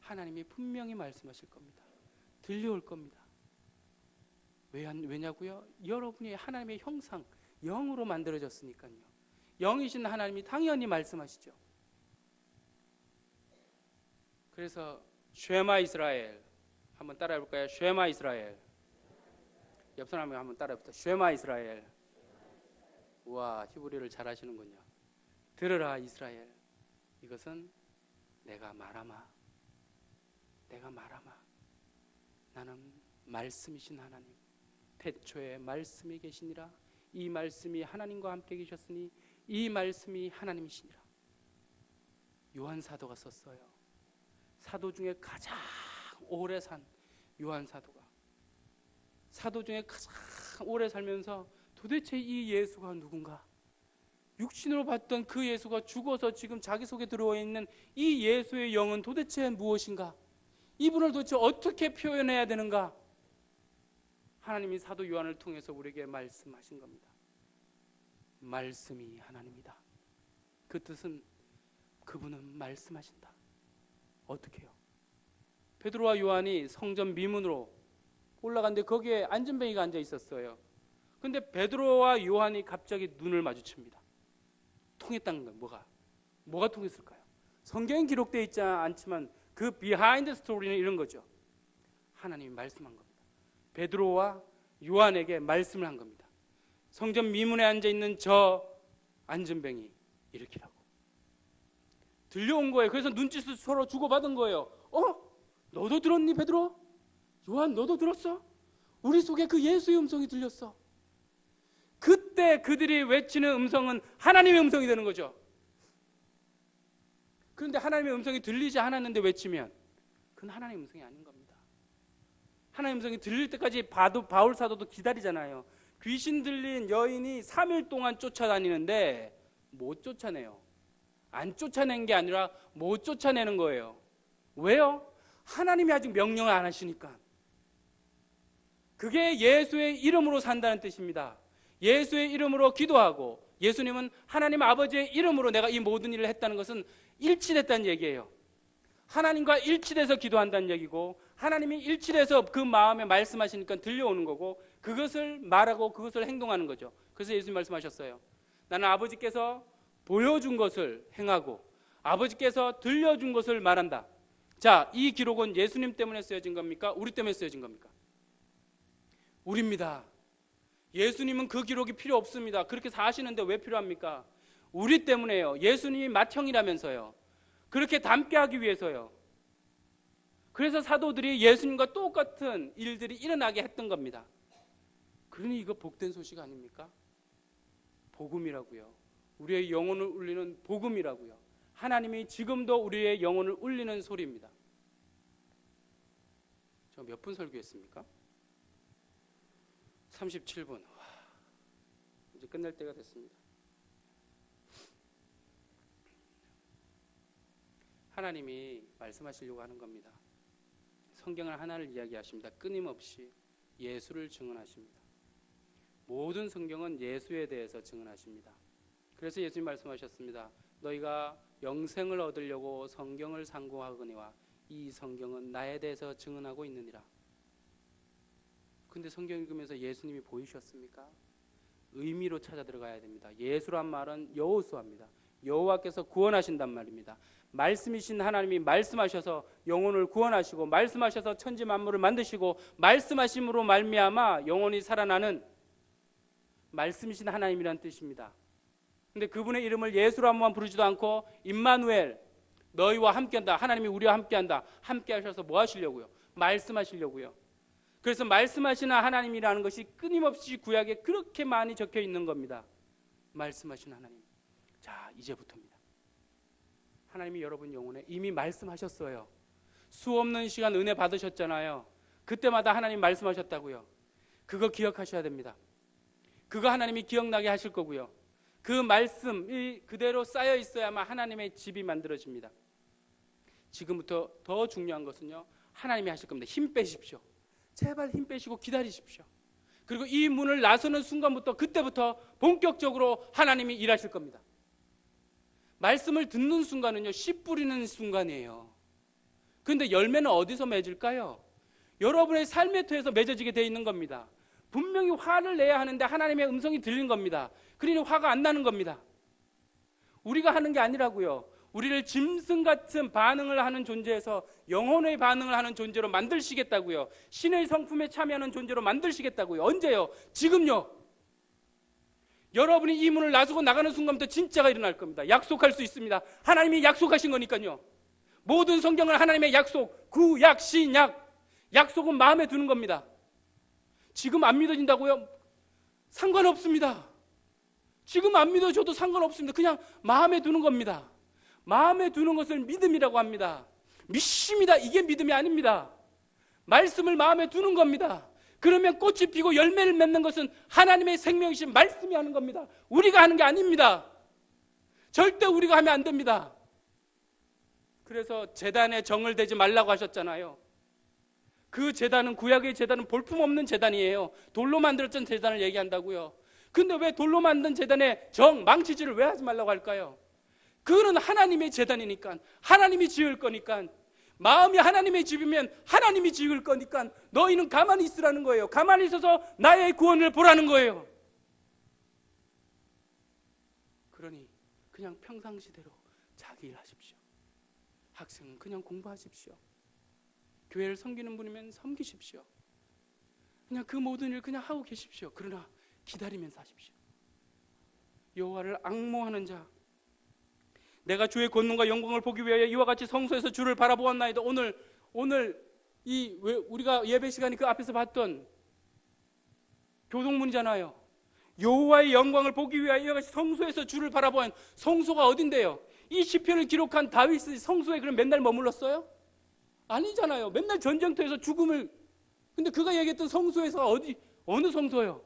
하나님이 분명히 말씀하실 겁니다. 들려올 겁니다. 왜냐고요? 여러분이 하나님의 형상, 영으로 만들어졌으니까요. 영이신 하나님이 당연히 말씀하시죠. 그래서 쉐마 이스라엘 한번 따라해 볼까요? 쉐마 이스라엘. 옆 사람이 한번 따라해보자. 쉐마 이스라엘. 우와, 히브리를 잘 하시는군요. 들으라 이스라엘. 이것은 내가 말하마. 내가 말하마. 나는 말씀이신 하나님. 태초에 말씀이 계시니라. 이 말씀이 하나님과 함께 계셨으니 이 말씀이 하나님이시니라. 요한 사도가 썼어요. 사도 중에 가장 오래 산 요한 사도가 사도 중에 가장 오래 살면서 도대체 이 예수가 누군가, 육신으로 봤던 그 예수가 죽어서 지금 자기 속에 들어와 있는 이 예수의 영은 도대체 무엇인가, 이분을 도대체 어떻게 표현해야 되는가, 하나님이 사도 요한을 통해서 우리에게 말씀하신 겁니다. 말씀이 하나님이다. 그 뜻은 그분은 말씀하신다. 어떻게 해요? 베드로와 요한이 성전 미문으로 올라갔는데 거기에 안전뱅이가 앉아 있었어요. 근데 베드로와 요한이 갑자기 눈을 마주칩니다. 통했다는 거예요. 뭐가 통했을까요? 성경에 기록되어 있지 않지만 그 비하인드 스토리는 이런 거죠. 하나님이 말씀한 겁니다. 베드로와 요한에게 말씀을 한 겁니다. 성전 미문에 앉아 있는 저 안전뱅이 일으키라고 들려온 거예요. 그래서 눈짓을 서로 주고받은 거예요. 너도 들었니 베드로? 요한 너도 들었어? 우리 속에 그 예수의 음성이 들렸어. 그때 그들이 외치는 음성은 하나님의 음성이 되는 거죠. 그런데 하나님의 음성이 들리지 않았는데 외치면 그건 하나님의 음성이 아닌 겁니다. 하나님의 음성이 들릴 때까지 바울 사도도 기다리잖아요. 귀신 들린 여인이 3일 동안 쫓아다니는데 못 쫓아내요. 안 쫓아낸 게 아니라 못 쫓아내는 거예요. 왜요? 하나님이 아직 명령을 안 하시니까. 그게 예수의 이름으로 산다는 뜻입니다. 예수의 이름으로 기도하고, 예수님은 하나님 아버지의 이름으로 내가 이 모든 일을 했다는 것은 일치됐다는 얘기예요. 하나님과 일치돼서 기도한다는 얘기고, 하나님이 일치돼서 그 마음에 말씀하시니까 들려오는 거고, 그것을 말하고 그것을 행동하는 거죠. 그래서 예수님 말씀하셨어요. 나는 아버지께서 보여준 것을 행하고 아버지께서 들려준 것을 말한다. 자, 이 기록은 예수님 때문에 쓰여진 겁니까? 우리 때문에 쓰여진 겁니까? 우리입니다. 예수님은 그 기록이 필요 없습니다. 그렇게 사시는데 왜 필요합니까? 우리 때문에요. 예수님이 맏형이라면서요. 그렇게 닮게 하기 위해서요. 그래서 사도들이 예수님과 똑같은 일들이 일어나게 했던 겁니다. 그러니 이거 복된 소식 아닙니까? 복음이라고요. 우리의 영혼을 울리는 복음이라고요. 하나님이 지금도 우리의 영혼을 울리는 소리입니다. 저 몇 분 설교했습니까? 37분. 이제 끝낼 때가 됐습니다. 하나님이 말씀하시려고 하는 겁니다. 성경을 하나를 이야기하십니다. 끊임없이 예수를 증언하십니다. 모든 성경은 예수에 대해서 증언하십니다. 그래서 예수님 말씀하셨습니다. 너희가 영생을 얻으려고 성경을 상고하거니와 이 성경은 나에 대해서 증언하고 있느니라. 근데 성경 읽으면서 예수님이 보이셨습니까? 의미로 찾아 들어가야 됩니다. 예수란 말은 여호수아입니다. 여호와께서 구원하신단 말입니다. 말씀이신 하나님이 말씀하셔서 영혼을 구원하시고, 말씀하셔서 천지 만물을 만드시고, 말씀하심으로 말미암아 영혼이 살아나는 말씀이신 하나님이란 뜻입니다. 근데 그분의 이름을 예수로 한 번만 부르지도 않고 임마누엘, 너희와 함께한다, 하나님이 우리와 함께한다, 함께 하셔서 뭐 하시려고요? 말씀하시려고요. 그래서 말씀하시는 하나님이라는 것이 끊임없이 구약에 그렇게 많이 적혀 있는 겁니다. 말씀하시는 하나님. 자, 이제부터입니다. 하나님이 여러분 영혼에 이미 말씀하셨어요. 수없는 시간 은혜 받으셨잖아요. 그때마다 하나님 말씀하셨다고요. 그거 기억하셔야 됩니다. 그거 하나님이 기억나게 하실 거고요. 그 말씀이 그대로 쌓여 있어야만 하나님의 집이 만들어집니다. 지금부터 더 중요한 것은요, 하나님이 하실 겁니다. 힘 빼십시오. 제발 힘 빼시고 기다리십시오. 그리고 이 문을 나서는 순간부터, 그때부터 본격적으로 하나님이 일하실 겁니다. 말씀을 듣는 순간은요, 씨 뿌리는 순간이에요. 그런데 열매는 어디서 맺을까요? 여러분의 삶의 터에서 맺어지게 되어 있는 겁니다. 분명히 화를 내야 하는데 하나님의 음성이 들린 겁니다. 그러니 화가 안 나는 겁니다. 우리가 하는 게 아니라고요. 우리를 짐승 같은 반응을 하는 존재에서 영혼의 반응을 하는 존재로 만드시겠다고요. 신의 성품에 참여하는 존재로 만드시겠다고요. 언제요? 지금요. 여러분이 이 문을 나서고 나가는 순간부터 진짜가 일어날 겁니다. 약속할 수 있습니다. 하나님이 약속하신 거니까요. 모든 성경은 하나님의 약속, 구약, 신약, 약속은 마음에 두는 겁니다. 지금 안 믿어진다고요? 상관없습니다. 지금 안 믿어줘도 상관없습니다. 그냥 마음에 두는 겁니다. 마음에 두는 것을 믿음이라고 합니다. 믿습니다. 이게 믿음이 아닙니다. 말씀을 마음에 두는 겁니다. 그러면 꽃이 피고 열매를 맺는 것은 하나님의 생명이신 말씀이 하는 겁니다. 우리가 하는 게 아닙니다. 절대 우리가 하면 안 됩니다. 그래서 제단에 정을 대지 말라고 하셨잖아요. 그 제단은, 구약의 제단은 볼품없는 제단이에요. 돌로 만들었던 제단을 얘기한다고요. 근데 왜 돌로 만든 제단에 정, 망치질을 왜 하지 말라고 할까요? 그거는 하나님의 제단이니까, 하나님이 지을 거니까, 마음이 하나님의 집이면 하나님이 지을 거니까 너희는 가만히 있으라는 거예요. 가만히 있어서 나의 구원을 보라는 거예요. 그러니 그냥 평상시대로 자기 일 하십시오. 학생은 그냥 공부하십시오. 교회를 섬기는 분이면 섬기십시오. 그냥 그 모든 일 그냥 하고 계십시오. 그러나 기다리면서 하십시오. 여호와를 앙모하는 자, 내가 주의 권능과 영광을 보기 위하여 이와 같이 성소에서 주를 바라보았나이다. 오늘 이 우리가 예배 시간에 그 앞에서 봤던 교동문이잖아요. 여호와의 영광을 보기 위하여 이와 같이 성소에서 주를 바라보았. 성소가 어딘데요? 이 시편을 기록한 다윗이 성소에 그럼 맨날 머물렀어요? 아니잖아요. 맨날 전쟁터에서 죽음을. 근데 그가 얘기했던 성소에서 어느 성소요?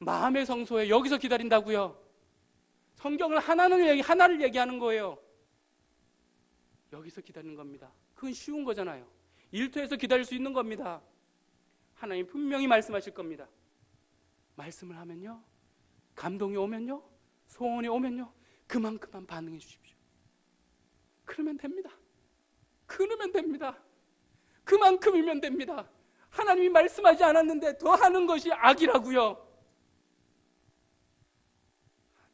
마음의 성소에. 여기서 기다린다고요. 성경을 하나를 얘기하는 거예요. 여기서 기다리는 겁니다. 그건 쉬운 거잖아요. 일터에서 기다릴 수 있는 겁니다. 하나님 분명히 말씀하실 겁니다. 말씀을 하면요, 감동이 오면요, 소원이 오면요, 그만큼만 반응해 주십시오. 그러면 됩니다. 그러면 됩니다. 그만큼이면 됩니다. 하나님이 말씀하지 않았는데 더 하는 것이 악이라고요.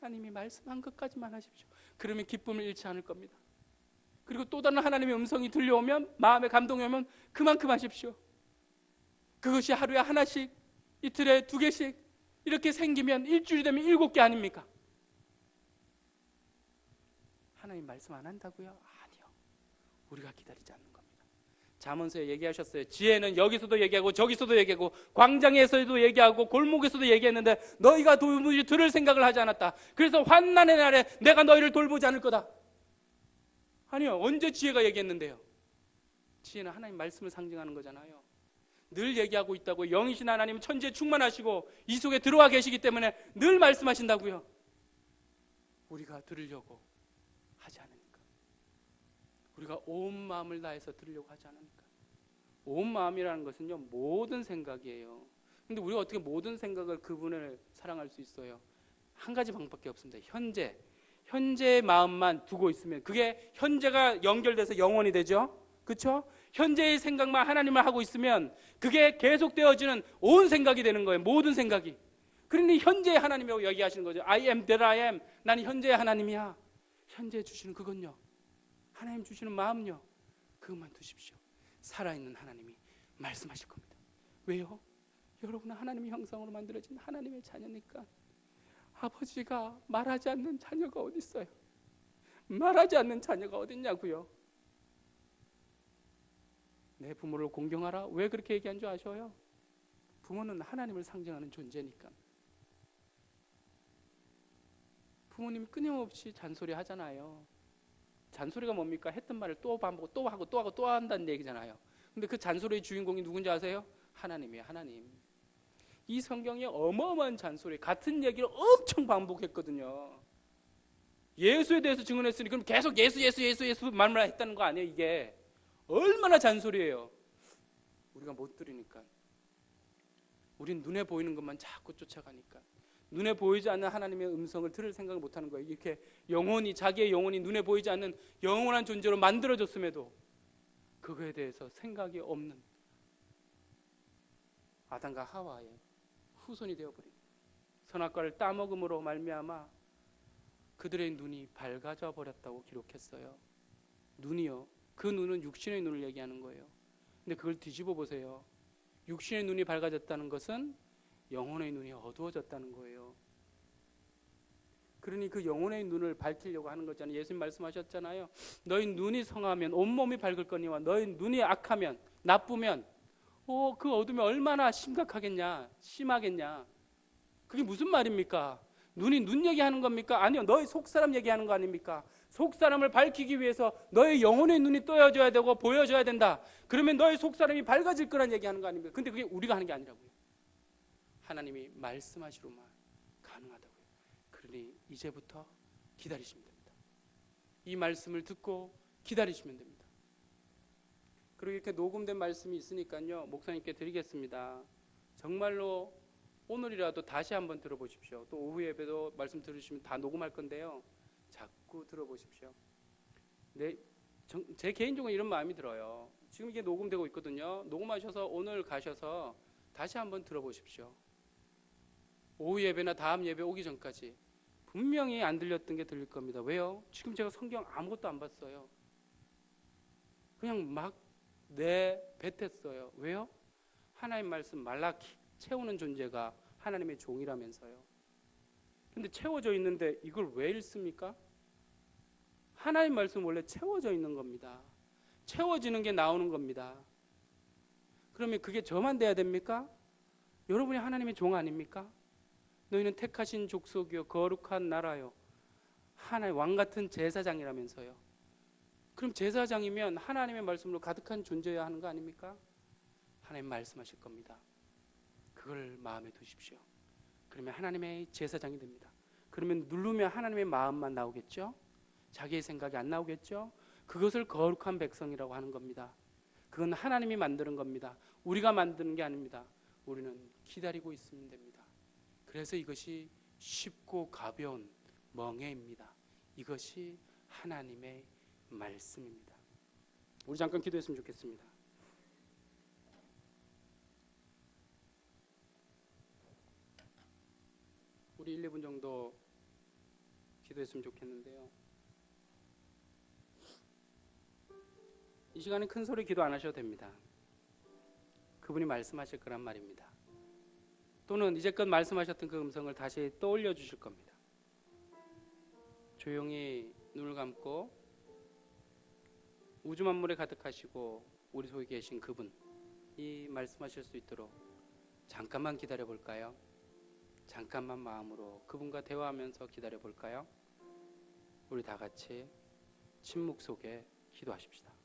하나님이 말씀한 것까지만 하십시오. 그러면 기쁨을 잃지 않을 겁니다. 그리고 또 다른 하나님의 음성이 들려오면, 마음에 감동이 오면 그만큼 하십시오. 그것이 하루에 하나씩, 이틀에 2개씩 이렇게 생기면 일주일이 되면 7개 아닙니까? 하나님 말씀 안 한다고요? 아니요. 우리가 기다리지 않는 겁니다. 잠언서에 얘기하셨어요. 지혜는 여기서도 얘기하고 저기서도 얘기하고 광장에서도 얘기하고 골목에서도 얘기했는데 너희가 도무지 들을 생각을 하지 않았다. 그래서 환난의 날에 내가 너희를 돌보지 않을 거다. 아니요. 언제 지혜가 얘기했는데요? 지혜는 하나님 말씀을 상징하는 거잖아요. 늘 얘기하고 있다고. 영이신 하나님은 천지에 충만하시고 이 속에 들어와 계시기 때문에 늘 말씀하신다고요. 우리가 들으려고 하지 않으니까. 우리가 온 마음을 다해서 들으려고 하지 않으니까. 온 마음이라는 것은요, 모든 생각이에요. 근데 우리가 어떻게 모든 생각을, 그분을 사랑할 수 있어요? 한 가지 방법밖에 없습니다. 현재의 마음만 두고 있으면 그게 현재가 연결돼서 영원이 되죠. 그렇죠? 현재의 생각만 하나님을 하고 있으면 그게 계속되어지는 온 생각이 되는 거예요. 모든 생각이. 그러니 현재의 하나님이라고 얘기하시는 거죠. I am that I am. 나는 현재의 하나님이야. 현재 주시는 그건요, 하나님 주시는 마음요, 그것만 두십시오. 살아있는 하나님이 말씀하실 겁니다. 왜요? 여러분은 하나님의 형상으로 만들어진 하나님의 자녀니까. 아버지가 말하지 않는 자녀가 어디 있어요? 말하지 않는 자녀가 어디 있냐고요? 내 부모를 공경하라. 왜 그렇게 얘기한 줄 아셔요? 부모는 하나님을 상징하는 존재니까. 부모님이 끊임없이 잔소리 하잖아요. 잔소리가 뭡니까? 했던 말을 또 반복하고 또 하고 또 하고 또 한다는 얘기잖아요. 근데 그 잔소리의 주인공이 누군지 아세요? 하나님이에요. 하나님. 이 성경에 어마어마한 잔소리, 같은 얘기를 엄청 반복했거든요. 예수에 대해서 증언했으니 그럼 계속 예수 말만 했다는 거 아니에요? 이게 얼마나 잔소리예요. 우리가 못 들으니까. 우린 눈에 보이는 것만 자꾸 쫓아가니까. 눈에 보이지 않는 하나님의 음성을 들을 생각을 못하는 거예요. 이렇게 영혼이, 자기의 영혼이 눈에 보이지 않는 영원한 존재로 만들어졌음에도 그거에 대해서 생각이 없는 아담과 하와의 후손이 되어버린, 선악과를 따먹음으로 말미암아 그들의 눈이 밝아져 버렸다고 기록했어요. 눈이요. 그 눈은 육신의 눈을 얘기하는 거예요. 근데 그걸 뒤집어 보세요. 육신의 눈이 밝아졌다는 것은 영혼의 눈이 어두워졌다는 거예요. 그러니 그 영혼의 눈을 밝히려고 하는 거잖아요. 예수님 말씀하셨잖아요. 너희 눈이 성하면 온몸이 밝을 거니와 너희 눈이 악하면, 나쁘면 그 어둠이 얼마나 심각하겠냐, 심하겠냐. 그게 무슨 말입니까? 눈이 눈 얘기하는 겁니까? 아니요, 너희 속사람 얘기하는 거 아닙니까? 속사람을 밝히기 위해서 너의 영혼의 눈이 떠여져야 되고 보여져야 된다. 그러면 너의 속사람이 밝아질 거란 얘기하는 거 아닙니까? 근데 그게 우리가 하는 게 아니라고요. 하나님이 말씀하시로만 가능하다고요. 그러니 이제부터 기다리시면 됩니다. 이 말씀을 듣고 기다리시면 됩니다. 그리고 이렇게 녹음된 말씀이 있으니까요, 목사님께 드리겠습니다. 정말로 오늘이라도 다시 한번 들어보십시오. 또 오후 예배도 말씀 들으시면 다 녹음할 건데요, 자꾸 들어보십시오. 제 개인적으로 이런 마음이 들어요. 지금 이게 녹음되고 있거든요. 녹음하셔서 오늘 가셔서 다시 한번 들어보십시오. 오후 예배나 다음 예배 오기 전까지 분명히 안 들렸던 게 들릴 겁니다. 왜요? 지금 제가 성경 아무것도 안 봤어요. 그냥 막 뱉었어요. 왜요? 하나님 말씀 말라키 채우는 존재가 하나님의 종이라면서요. 근데 채워져 있는데 이걸 왜 읽습니까? 하나님 말씀 원래 채워져 있는 겁니다. 채워지는 게 나오는 겁니다. 그러면 그게 저만 돼야 됩니까? 여러분이 하나님의 종 아닙니까? 너희는 택하신 족속이요 거룩한 나라요 하나의 왕같은 제사장이라면서요. 그럼 제사장이면 하나님의 말씀으로 가득한 존재여야 하는 거 아닙니까? 하나님 말씀하실 겁니다. 그걸 마음에 두십시오. 그러면 하나님의 제사장이 됩니다. 그러면 누르면 하나님의 마음만 나오겠죠? 자기의 생각이 안 나오겠죠? 그것을 거룩한 백성이라고 하는 겁니다. 그건 하나님이 만드는 겁니다. 우리가 만드는 게 아닙니다. 우리는 기다리고 있으면 됩니다. 그래서 이것이 쉽고 가벼운 멍에입니다. 이것이 하나님의 말씀입니다. 우리 잠깐 기도했으면 좋겠습니다. 우리 1, 2분 정도 기도했으면 좋겠는데요. 이 시간에 큰 소리 기도 안 하셔도 됩니다. 그분이 말씀하실 거란 말입니다. 또는 이제껏 말씀하셨던 그 음성을 다시 떠올려 주실 겁니다. 조용히 눈을 감고 우주 만물에 가득하시고 우리 속에 계신 그분이 말씀하실 수 있도록 잠깐만 기다려 볼까요? 잠깐만 마음으로 그분과 대화하면서 기다려 볼까요? 우리 다 같이 침묵 속에 기도하십시다.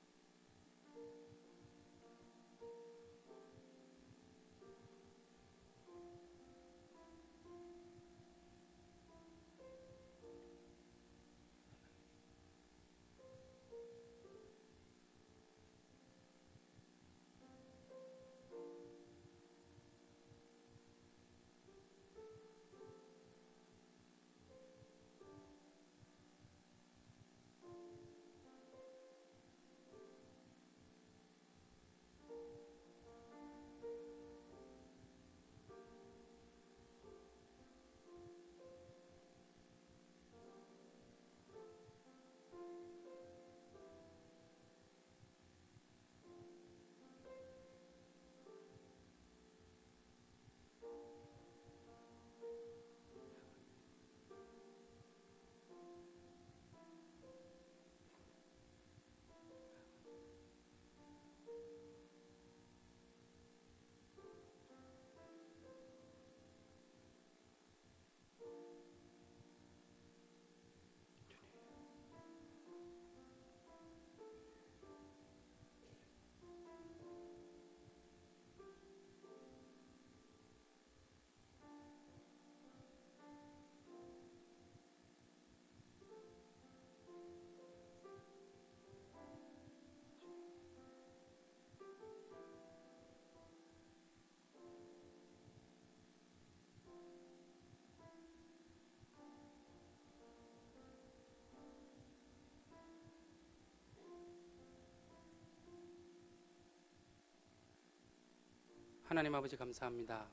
하나님 아버지 감사합니다.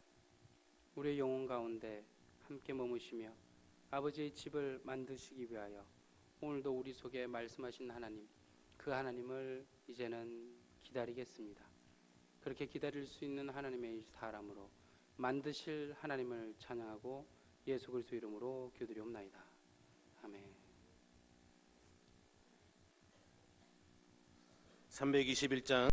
우리의 영혼 가운데 함께 머무시며 아버지의 집을 만드시기 위하여 오늘도 우리 속에 말씀하신 하나님, 그 하나님을 이제는 기다리겠습니다. 그렇게 기다릴 수 있는 하나님의 사람으로 만드실 하나님을 찬양하고 예수 그리스도 이름으로 기도드리옵나이다. 아멘. 321장